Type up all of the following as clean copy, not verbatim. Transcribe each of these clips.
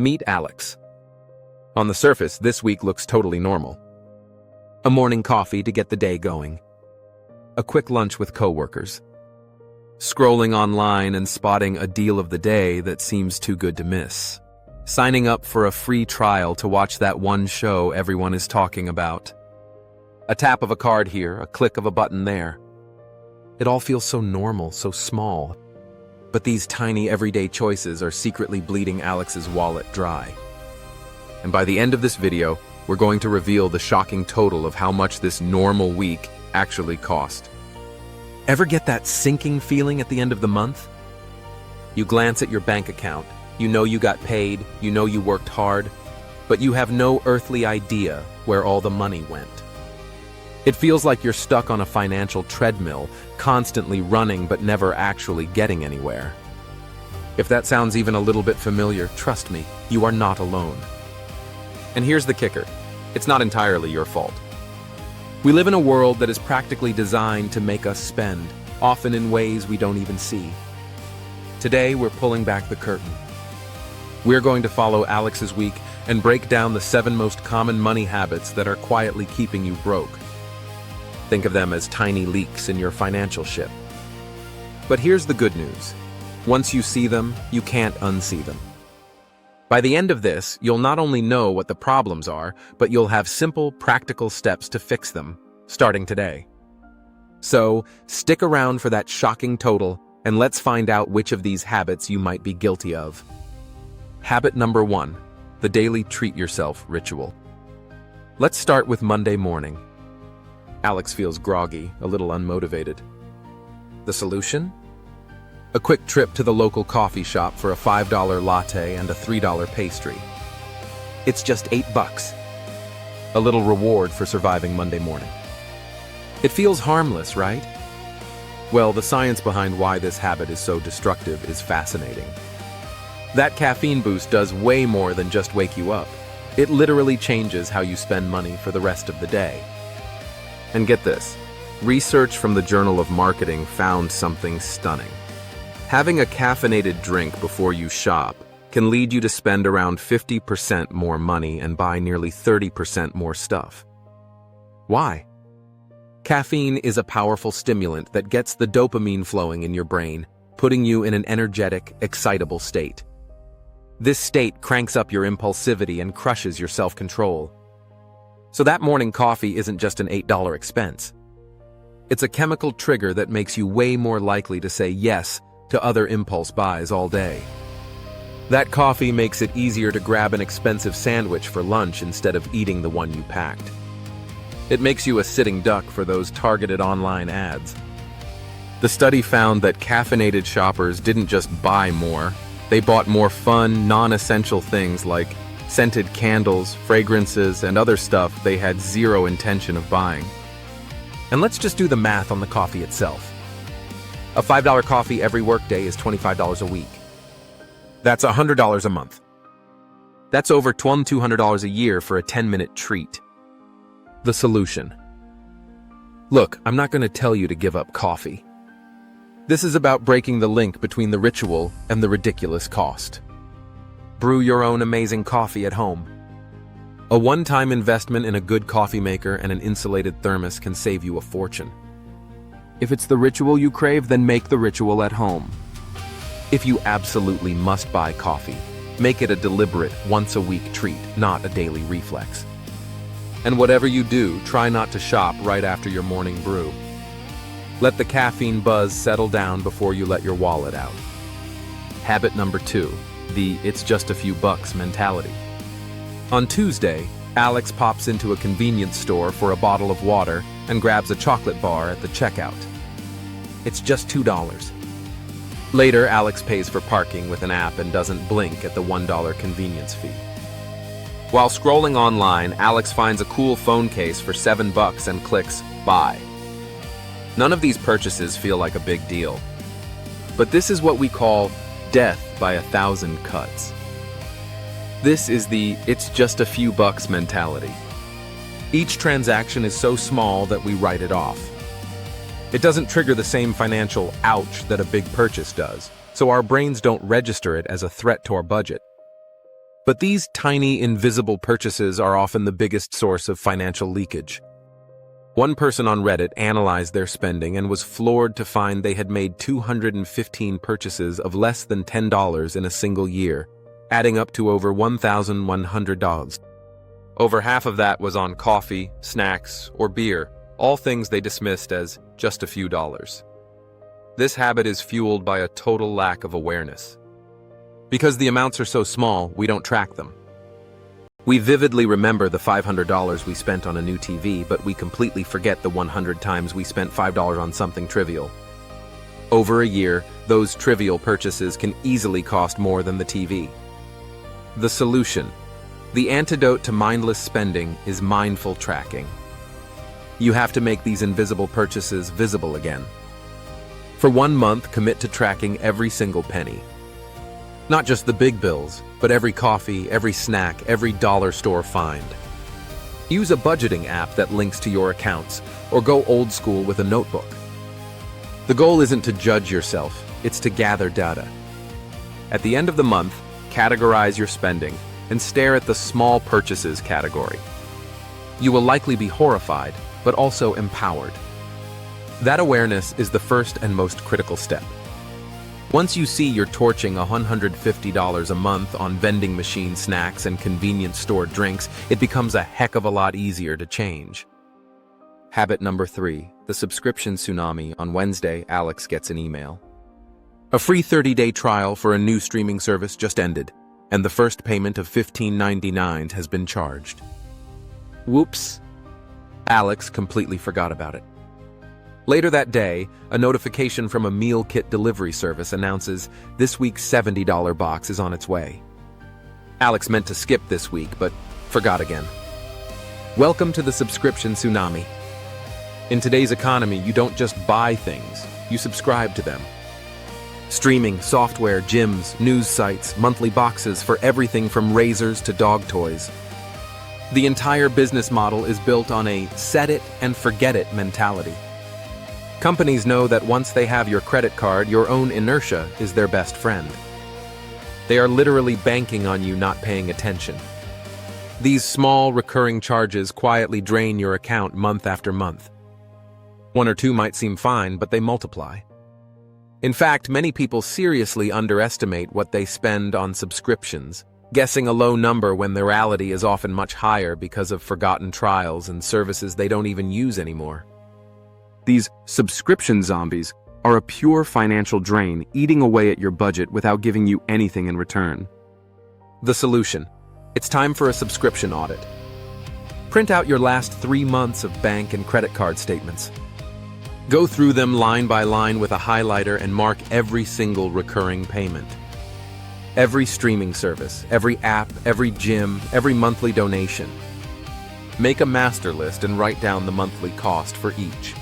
Meet Alex. On the surface, this week looks totally normal. A morning coffee to get the day going. A quick lunch with coworkers. Scrolling online and spotting a deal of the day that seems too good to miss. Signing up for a free trial to watch that one show everyone is talking about. A tap of a card here, a click of a button there. It all feels so normal, so small. But these tiny everyday choices are secretly bleeding Alex's wallet dry. And by the end of this video, we're going to reveal the shocking total of how much this normal week actually cost. Ever get that sinking feeling at the end of the month? You glance at your bank account, you know you got paid, you know you worked hard, but you have no earthly idea where all the money went. It feels like you're stuck on a financial treadmill, constantly running but never actually getting anywhere. If that sounds even a little bit familiar, trust me, you are not alone. And here's the kicker. It's not entirely your fault. We live in a world that is practically designed to make us spend, often in ways we don't even see. Today, we're pulling back the curtain. We're going to follow Alex's week and break down the 7 most common money habits that are quietly keeping you broke. Think of them as tiny leaks in your financial ship. But here's the good news. Once you see them, you can't unsee them. By the end of this, you'll not only know what the problems are, but you'll have simple, practical steps to fix them, starting today. So, stick around for that shocking total, and let's find out which of these habits you might be guilty of. Habit number 1, the daily treat yourself ritual. Let's start with Monday morning. Alex feels groggy, a little unmotivated. The solution? A quick trip to the local coffee shop for a $5 latte and a $3 pastry. It's just $8. A little reward for surviving Monday morning. It feels harmless, right? Well, the science behind why this habit is so destructive is fascinating. That caffeine boost does way more than just wake you up. It literally changes how you spend money for the rest of the day. And get this, research from the Journal of Marketing found something stunning. Having a caffeinated drink before you shop can lead you to spend around 50% more money and buy nearly 30% more stuff. Why? Caffeine is a powerful stimulant that gets the dopamine flowing in your brain, putting you in an energetic, excitable state. This state cranks up your impulsivity and crushes your self-control. So that morning coffee isn't just an $8 expense. It's a chemical trigger that makes you way more likely to say yes to other impulse buys all day. That coffee makes it easier to grab an expensive sandwich for lunch instead of eating the one you packed. It makes you a sitting duck for those targeted online ads. The study found that caffeinated shoppers didn't just buy more, they bought more fun, non-essential things like scented candles, fragrances, and other stuff they had zero intention of buying. And let's just do the math on the coffee itself. A $5 coffee every workday is $25 a week. That's $100 a month. That's over $2,200 a year for a 10-minute treat. The solution. Look, I'm not going to tell you to give up coffee. This is about breaking the link between the ritual and the ridiculous cost. Brew your own amazing coffee at home. A one-time investment in a good coffee maker and an insulated thermos can save you a fortune. If it's the ritual you crave, then make the ritual at home. If you absolutely must buy coffee, make it a deliberate, once-a-week treat, not a daily reflex. And whatever you do, try not to shop right after your morning brew. Let the caffeine buzz settle down before you let your wallet out. Habit number 2. The "it's just a few bucks" mentality. On Tuesday, Alex pops into a convenience store for a bottle of water and grabs a chocolate bar at the checkout. It's just $2. Later, Alex pays for parking with an app and doesn't blink at the $1 convenience fee. While scrolling online, Alex finds a cool phone case for $7 and clicks buy. None of these purchases feel like a big deal. But this is what we call death by 1,000 cuts. This is the "it's just a few bucks" mentality. Each transaction is so small that we write it off. It doesn't trigger the same financial ouch that a big purchase does, so our brains don't register it as a threat to our budget. But these tiny, invisible purchases are often the biggest source of financial leakage. One person on Reddit analyzed their spending and was floored to find they had made 215 purchases of less than $10 in a single year, adding up to over $1,100. Over half of that was on coffee, snacks, or beer, all things they dismissed as just a few dollars. This habit is fueled by a total lack of awareness. Because the amounts are so small, we don't track them. We vividly remember the $500 we spent on a new TV, but we completely forget the 100 times we spent $5 on something trivial. Over a year, those trivial purchases can easily cost more than the TV. The solution. The antidote to mindless spending is mindful tracking. You have to make these invisible purchases visible again. For 1 month, commit to tracking every single penny. Not just the big bills, but every coffee, every snack, every dollar store find. Use a budgeting app that links to your accounts, or go old school with a notebook. The goal isn't to judge yourself, it's to gather data. At the end of the month, categorize your spending and stare at the small purchases category. You will likely be horrified, but also empowered. That awareness is the first and most critical step. Once you see you're torching $150 a month on vending machine snacks and convenience store drinks, it becomes a heck of a lot easier to change. Habit number 3, the subscription tsunami. On Wednesday, Alex gets an email. A free 30-day trial for a new streaming service just ended, and the first payment of $15.99 has been charged. Whoops. Alex completely forgot about it. Later that day, a notification from a meal kit delivery service announces this week's $70 box is on its way. Alex meant to skip this week, but forgot again. Welcome to the subscription tsunami. In today's economy, you don't just buy things, you subscribe to them. Streaming, software, gyms, news sites, monthly boxes for everything from razors to dog toys. The entire business model is built on a set it and forget it mentality. Companies know that once they have your credit card, your own inertia is their best friend. They are literally banking on you not paying attention. These small, recurring charges quietly drain your account month after month. 1 or 2 might seem fine, but they multiply. In fact, many people seriously underestimate what they spend on subscriptions, guessing a low number when the reality is often much higher because of forgotten trials and services they don't even use anymore. These subscription zombies are a pure financial drain, eating away at your budget without giving you anything in return. The solution. It's time for a subscription audit. Print out your last 3 months of bank and credit card statements. Go through them line by line with a highlighter and mark every single recurring payment. Every streaming service, every app, every gym, every monthly donation. Make a master list and write down the monthly cost for each.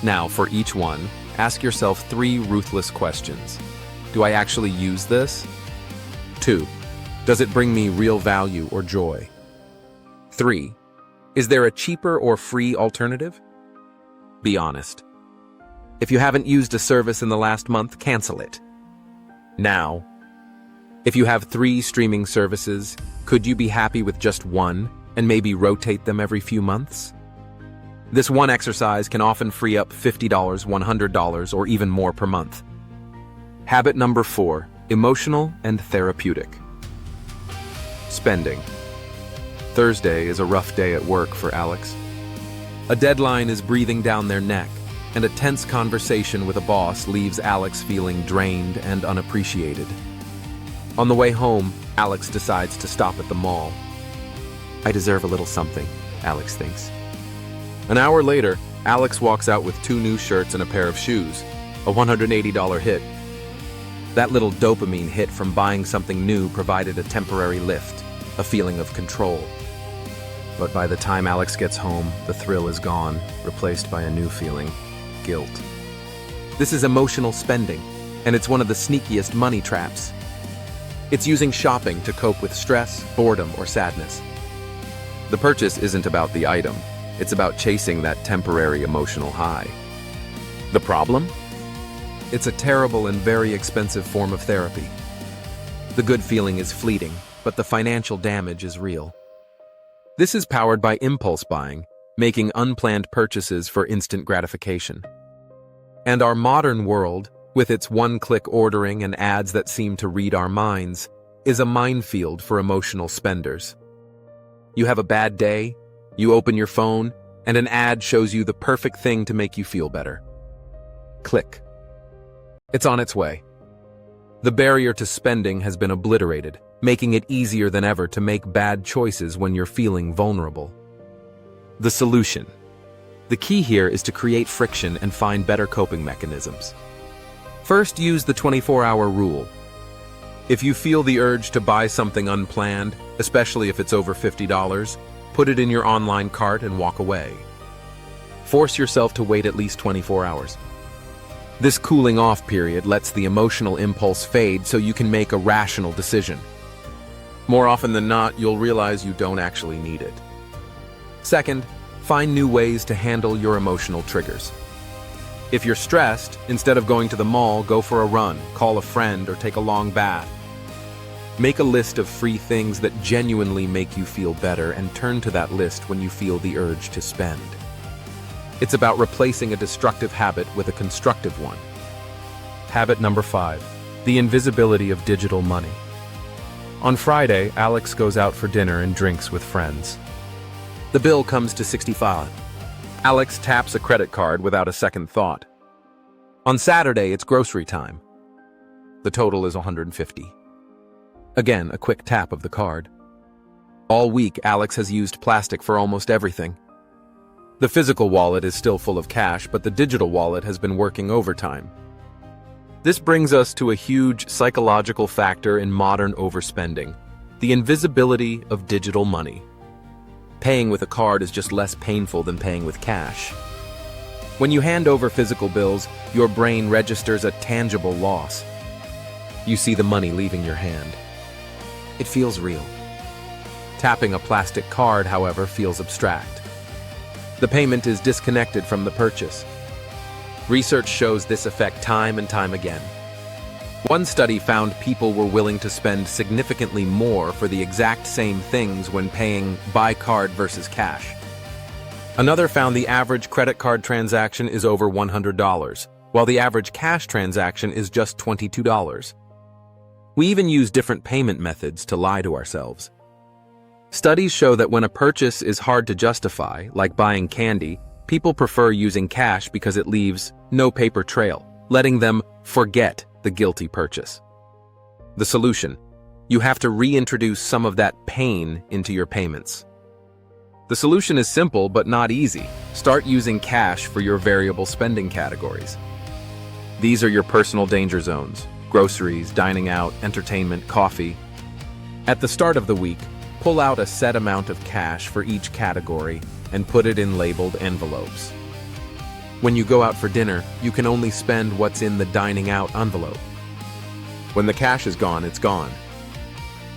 Now, for each one, ask yourself 3 ruthless questions. Do I actually use this? 2. Does it bring me real value or joy? 3. Is there a cheaper or free alternative? Be honest. If you haven't used a service in the last month, cancel it. Now. If you have 3 streaming services, could you be happy with just one and maybe rotate them every few months? This one exercise can often free up $50, $100, or even more per month. Habit number 4, emotional and therapeutic. Spending. Thursday is a rough day at work for Alex. A deadline is breathing down their neck, and a tense conversation with a boss leaves Alex feeling drained and unappreciated. On the way home, Alex decides to stop at the mall. I deserve a little something, Alex thinks. An hour later, Alex walks out with 2 new shirts and a pair of shoes, a $180 hit. That little dopamine hit from buying something new provided a temporary lift, a feeling of control. But by the time Alex gets home, the thrill is gone, replaced by a new feeling, guilt. This is emotional spending, and it's one of the sneakiest money traps. It's using shopping to cope with stress, boredom, or sadness. The purchase isn't about the item. It's about chasing that temporary emotional high. The problem? It's a terrible and very expensive form of therapy. The good feeling is fleeting, but the financial damage is real. This is powered by impulse buying, making unplanned purchases for instant gratification. And our modern world, with its one-click ordering and ads that seem to read our minds, is a minefield for emotional spenders. You have a bad day, you open your phone, and an ad shows you the perfect thing to make you feel better. Click. It's on its way. The barrier to spending has been obliterated, making it easier than ever to make bad choices when you're feeling vulnerable. The solution. The key here is to create friction and find better coping mechanisms. First, use the 24-hour rule. If you feel the urge to buy something unplanned, especially if it's over $50, put it in your online cart and walk away. Force yourself to wait at least 24 hours. This cooling off period lets the emotional impulse fade so you can make a rational decision. More often than not, you'll realize you don't actually need it. Second, find new ways to handle your emotional triggers. If you're stressed, instead of going to the mall, go for a run, call a friend, or take a long bath. Make a list of free things that genuinely make you feel better and turn to that list when you feel the urge to spend. It's about replacing a destructive habit with a constructive one. Habit number 5, the invisibility of digital money. On Friday, Alex goes out for dinner and drinks with friends. The bill comes to $65. Alex taps a credit card without a second thought. On Saturday, it's grocery time. The total is $150. Again, a quick tap of the card. All week, Alex has used plastic for almost everything. The physical wallet is still full of cash, but the digital wallet has been working overtime. This brings us to a huge psychological factor in modern overspending: the invisibility of digital money. Paying with a card is just less painful than paying with cash. When you hand over physical bills, your brain registers a tangible loss. You see the money leaving your hand. It feels real. Tapping a plastic card, however, feels abstract. The payment is disconnected from the purchase. Research shows this effect time and time again. One study found people were willing to spend significantly more for the exact same things when paying by card versus cash. Another found the average credit card transaction is over $100, while the average cash transaction is just $22. We even use different payment methods to lie to ourselves. Studies show that when a purchase is hard to justify, like buying candy, people prefer using cash because it leaves no paper trail, letting them forget the guilty purchase. The solution: you have to reintroduce some of that pain into your payments. The solution is simple but not easy. Start using cash for your variable spending categories. These are your personal danger zones: groceries, dining out, entertainment, coffee. At the start of the week, pull out a set amount of cash for each category and put it in labeled envelopes. When you go out for dinner, you can only spend what's in the dining out envelope. When the cash is gone, it's gone.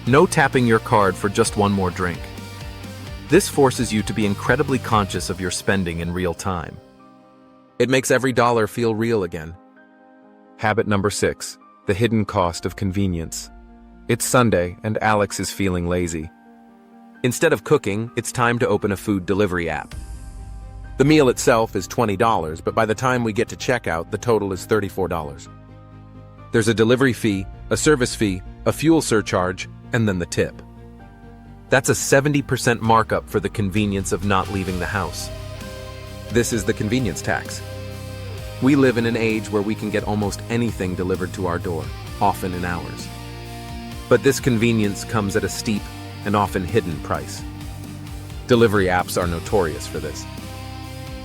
No tapping your card for just one more drink. This forces you to be incredibly conscious of your spending in real time. It makes every dollar feel real again. Habit number 6, the hidden cost of convenience. It's Sunday and Alex is feeling lazy. Instead of cooking, it's time to open a food delivery app. The meal itself is $20, but by the time we get to checkout, the total is $34. There's a delivery fee, a service fee, a fuel surcharge, and then the tip. That's a 70% markup for the convenience of not leaving the house. This is the convenience tax. We live in an age where we can get almost anything delivered to our door, often in hours. But this convenience comes at a steep and often hidden price. Delivery apps are notorious for this.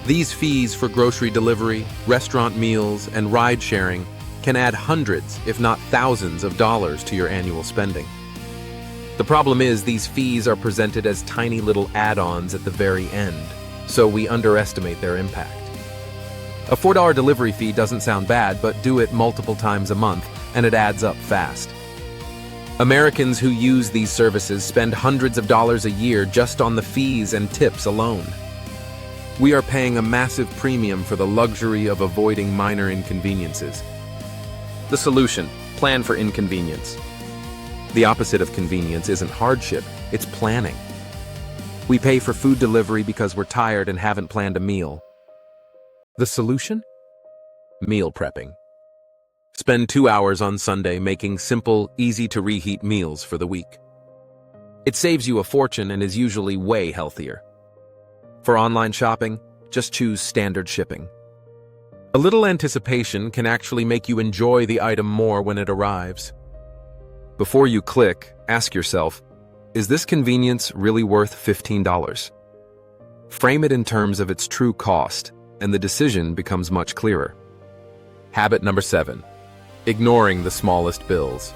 These fees for grocery delivery, restaurant meals, and ride-sharing can add hundreds, if not thousands, of dollars to your annual spending. The problem is these fees are presented as tiny little add-ons at the very end, so we underestimate their impact. A $4 delivery fee doesn't sound bad, but do it multiple times a month, and it adds up fast. Americans who use these services spend hundreds of dollars a year just on the fees and tips alone. We are paying a massive premium for the luxury of avoiding minor inconveniences. The solution: plan for inconvenience. The opposite of convenience isn't hardship, it's planning. We pay for food delivery because we're tired and haven't planned a meal. The solution? Meal prepping. Spend 2 hours on Sunday making simple, easy-to-reheat meals for the week. It saves you a fortune and is usually way healthier. For online shopping, just choose standard shipping. A little anticipation can actually make you enjoy the item more when it arrives. Before you click, ask yourself, is this convenience really worth $15? Frame it in terms of its true cost, and the decision becomes much clearer. Habit number 7. Ignoring the smallest bills.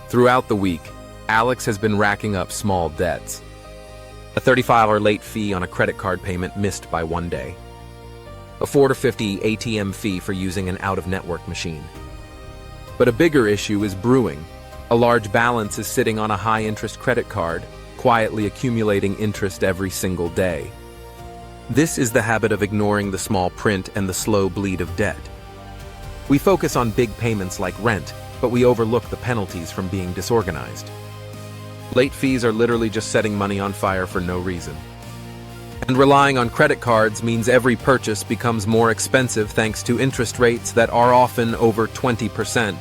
Throughout the week, Alex has been racking up small debts. A $35 late fee on a credit card payment missed by one day. A $4.50 ATM fee for using an out-of-network machine. But a bigger issue is brewing. A large balance is sitting on a high-interest credit card, quietly accumulating interest every single day. This is the habit of ignoring the small print and the slow bleed of debt. We focus on big payments like rent, but we overlook the penalties from being disorganized. Late fees are literally just setting money on fire for no reason. And relying on credit cards means every purchase becomes more expensive thanks to interest rates that are often over 20%.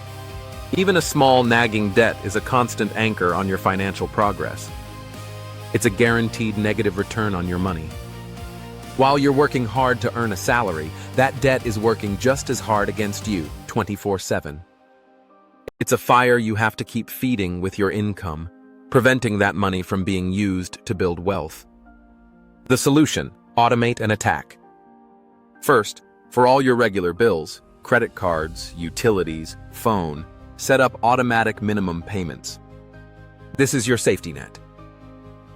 Even a small nagging debt is a constant anchor on your financial progress. It's a guaranteed negative return on your money. While you're working hard to earn a salary, that debt is working just as hard against you, 24/7. It's a fire you have to keep feeding with your income, preventing that money from being used to build wealth. The solution: automate and attack. First, for all your regular bills, credit cards, utilities, phone, set up automatic minimum payments. This is your safety net.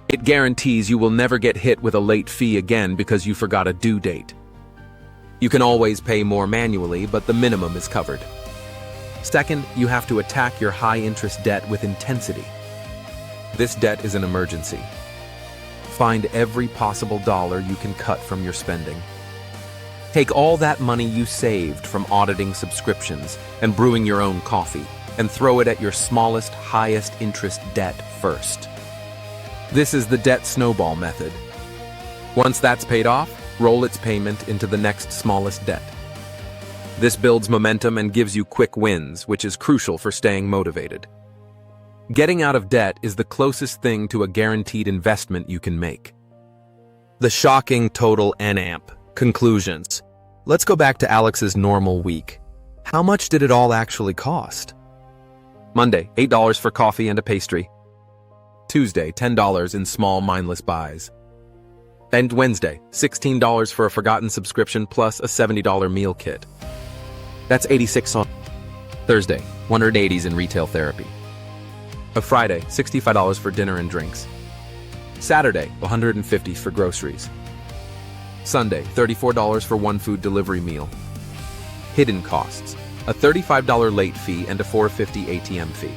It guarantees you will never get hit with a late fee again because you forgot a due date. You can always pay more manually, but the minimum is covered. Second, you have to attack your high-interest debt with intensity. This debt is an emergency. Find every possible dollar you can cut from your spending. Take all that money you saved from auditing subscriptions and brewing your own coffee and throw it at your smallest, highest interest debt first. This is the debt snowball method. Once that's paid off, roll its payment into the next smallest debt. This builds momentum and gives you quick wins, which is crucial for staying motivated. Getting out of debt is the closest thing to a guaranteed investment you can make. The shocking total NAMP. Conclusions. Let's go back to Alex's normal week. How much did it all actually cost? Monday, $8 for coffee and a pastry. Tuesday, $10 in small mindless buys. And Wednesday, $16 for a forgotten subscription plus a $70 meal kit. That's $86 on Thursday, $180 in retail therapy. A Friday, $65 for dinner and drinks. Saturday, $150 for groceries. Sunday, $34 for one food delivery meal. Hidden costs, a $35 late fee and a $4.50 ATM fee.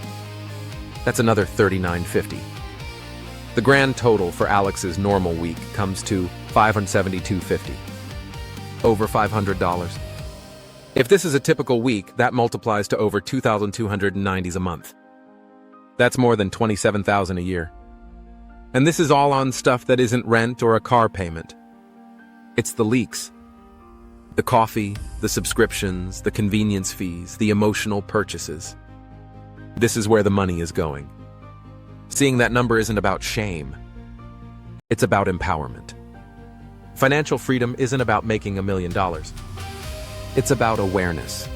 That's another $39.50. The grand total for Alex's normal week comes to $572.50. Over $500. If this is a typical week, that multiplies to over $2,290 a month. That's more than $27,000 a year. And this is all on stuff that isn't rent or a car payment. It's the leaks. The coffee, the subscriptions, the convenience fees, the emotional purchases. This is where the money is going. Seeing that number isn't about shame. It's about empowerment. Financial freedom isn't about making $1 million. It's about awareness.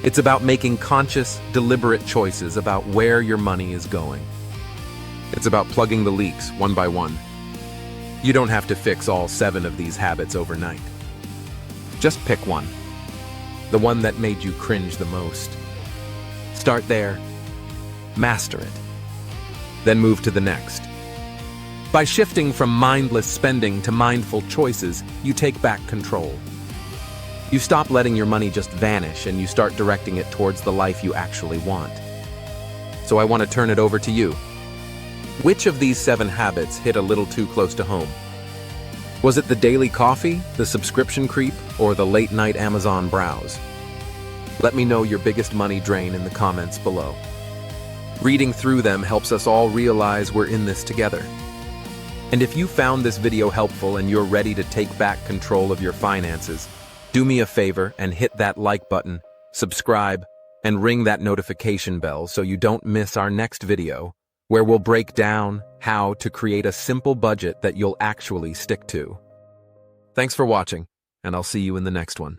It's about making conscious, deliberate choices about where your money is going. It's about plugging the leaks one by one. You don't have to fix all 7 of these habits overnight. Just pick one. The one that made you cringe the most. Start there. Master it. Then move to the next. By shifting from mindless spending to mindful choices, you take back control. You stop letting your money just vanish and you start directing it towards the life you actually want. So I want to turn it over to you. Which of these 7 habits hit a little too close to home? Was it the daily coffee, the subscription creep, or the late-night Amazon browse? Let me know your biggest money drain in the comments below. Reading through them helps us all realize we're in this together. And if you found this video helpful and you're ready to take back control of your finances, do me a favor and hit that like button, subscribe, and ring that notification bell so you don't miss our next video, where we'll break down how to create a simple budget that you'll actually stick to. Thanks for watching, and I'll see you in the next one.